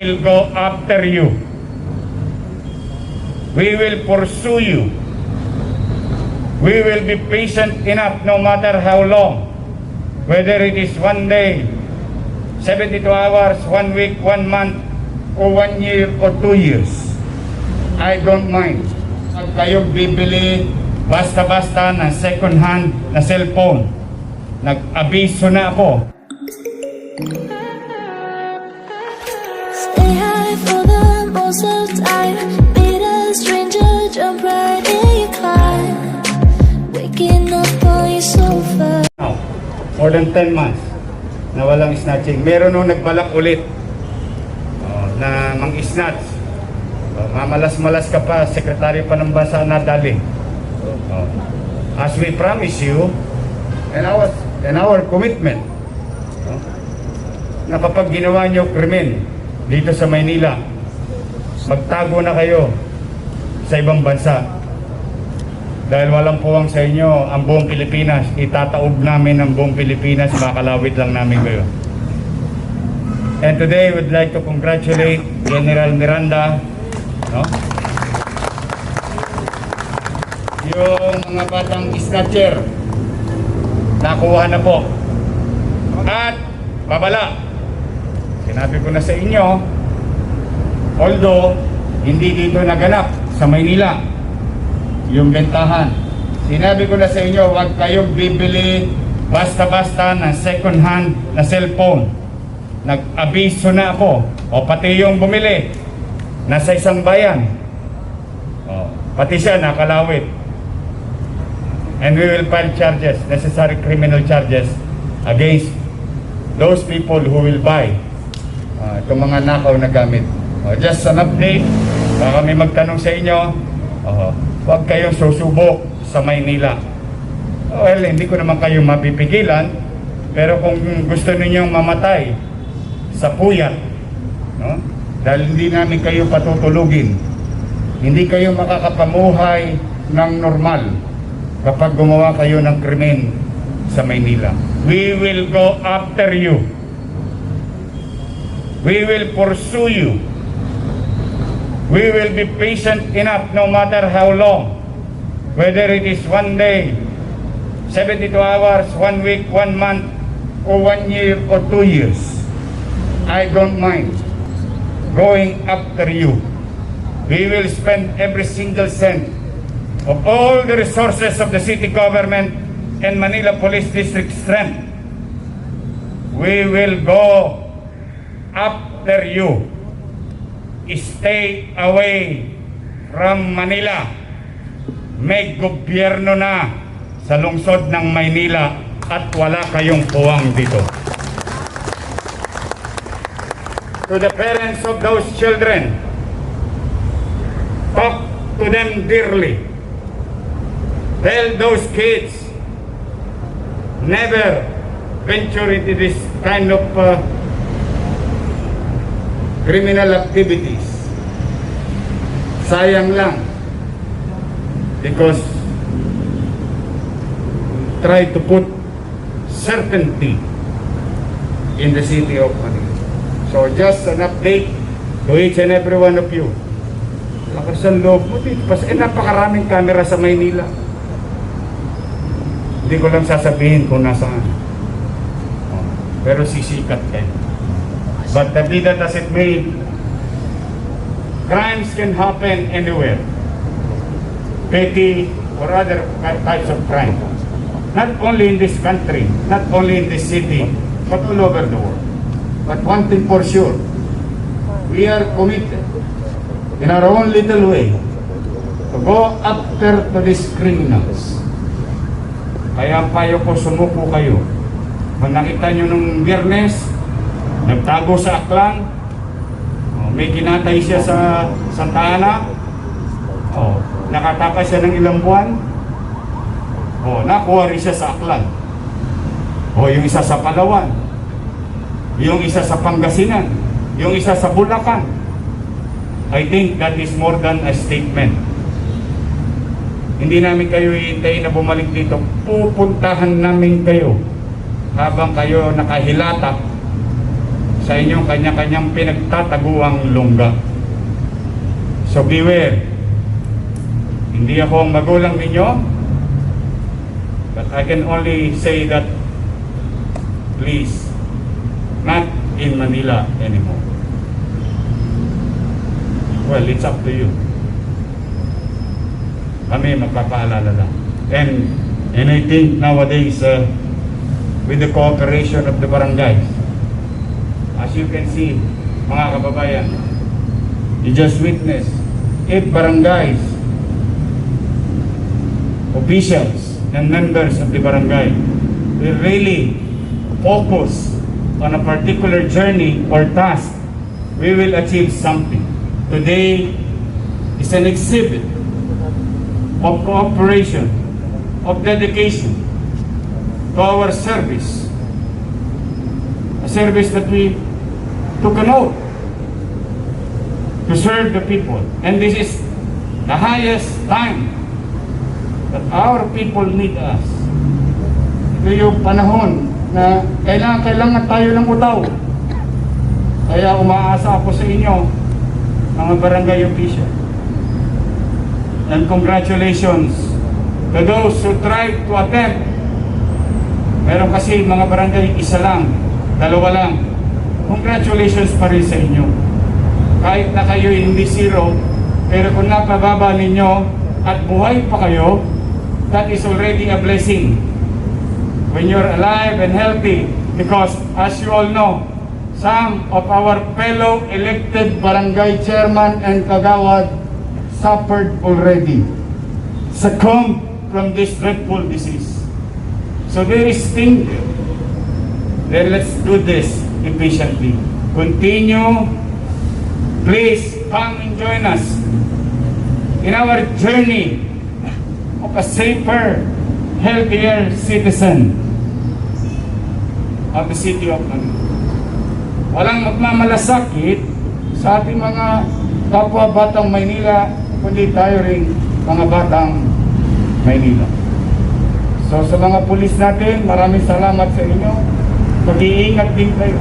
will go after you. We will pursue you. We will be patient enough no matter how long. Whether it is 1 day, 72 hours, 1 week, 1 month, o 1 year, o 2 years. I don't mind. Pag kayo bibili basta-basta ng second hand na cellphone, nag-abiso na ako. Stay high for the most of time. Meet a stranger, jump right in your car. Waking up on your sofa. Now, more than 10 months na walang snatching. Meron nung nagbalak ulit na mang-snatch. Mamalas-malas ka pa, sekretary pa ng bansa nadali. As we promise you, and our commitment, na kapag ginawa nyo krimen dito sa Maynila, magtago na kayo sa ibang bansa. Dahil walang puwang sa inyo ang buong Pilipinas, itataob namin ang buong Pilipinas, makalawit lang namin kayo. And today, we'd like to congratulate General Miranda, yung mga batang snatcher, nakuha na po. At babala, sinabi ko na sa inyo, although hindi dito naganap sa Maynila yung bentahan, sinabi ko na sa inyo, huwag kayong bibili basta-basta ng second hand na cellphone. Nag-abiso na ako, o pati yung bumili nasa isang bayan, pati siya nakalawit. And we will file charges, necessary criminal charges against those people who will buy itong mga nakaw na gamit. Just an update, baka may magtanong sa inyo, huwag kayong susubok sa Maynila. Well, hindi ko naman kayo mapipigilan, pero kung gusto ninyong mamatay sa puyat, dahil hindi namin kayo patutulugin, hindi kayo makakapamuhay ng normal kapag gumawa kayo ng krimen sa Maynila. We will go after you. We will pursue you. We will be patient enough no matter how long. Whether it is 1 day, 72 hours, 1 week, 1 month, o 1 year, o 2 years. I don't mind going after you. We will spend every single cent of all the resources of the city government and Manila Police District strength. We will go after you. Stay away from Manila. May gobyerno na sa lungsod ng Maynila at wala kayong puwang dito. To the parents of those children, talk to them dearly. Tell those kids, never venture into this kind of criminal activities. Sayang lang. Because try to put certainty in the city of Manila. So just an update to each and every one of you. Lakas ang loob mo dito. Napakaraming camera sa Maynila. Hindi ko lang sasabihin kung nasaan. Pero sisikat kayo. But be that as it may, crimes can happen anywhere. Petty or other types of crime. Not only in this country, not only in this city, but all over the world. But one thing for sure, we are committed in our own little way to go after to these criminals. Kaya payo ko, sumuko kayo. Kung nakita nyo nung Biyernes, nagtago sa Aklan, may kinatay siya sa Santa Ana, nakatakas siya ng ilang buwan, nakuha rin siya sa Aklan, yung isa sa Palawan, yung isa sa Pangasinan, yung isa sa Bulacan. I think that is more than a statement. Hindi namin kayo hihintayin na bumalik dito. Pupuntahan namin kayo habang kayo nakahilatak sa inyong kanya-kanyang pinagtataguang lungga. So beware. Hindi ako ang magulang ninyo, but I can only say that please, not in Manila anymore. Well, it's up to you. Kami magpapaalala lang. And I think nowadays, with the cooperation of the barangays, as you can see, mga kababayan, you just witnessed 8 barangays, officials and members of the barangay will really focus on a particular journey or task. We will achieve something. Today is an exhibit of cooperation, of dedication to our service. A service that we took an oath to serve the people. And this is the highest time that our people need us. Ito yung panahon na kailangan tayo ng utaw. Kaya umaasa ako sa inyo, mga barangay official. And congratulations to those who tried to attempt. Meron kasi mga barangay, isa lang, dalawa lang. Congratulations pa rin sa inyo. Kahit na kayo hindi zero, pero kung napababa ninyo at buhay pa kayo, that is already a blessing. When you're alive and healthy, because as you all know, some of our fellow elected barangay chairman and kagawad suffered already, succumbed from this dreadful disease. So there is thing. Then let's do this efficiently. Continue. Please come and join us in our journey of a safer, healthier citizen of the city of Manila. Walang magmamalasakit sa ating mga kapwa batang Maynila, kundi tayo rin mga batang Maynila. So sa mga pulis natin, maraming salamat sa inyo. Mag-iingat din kayo.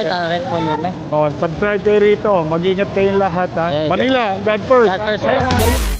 Ay, rin mo yun eh. Oh, subscribe kayo rito. Mag-ingat kayong lahat ha. Yes. Manila, God first. God first.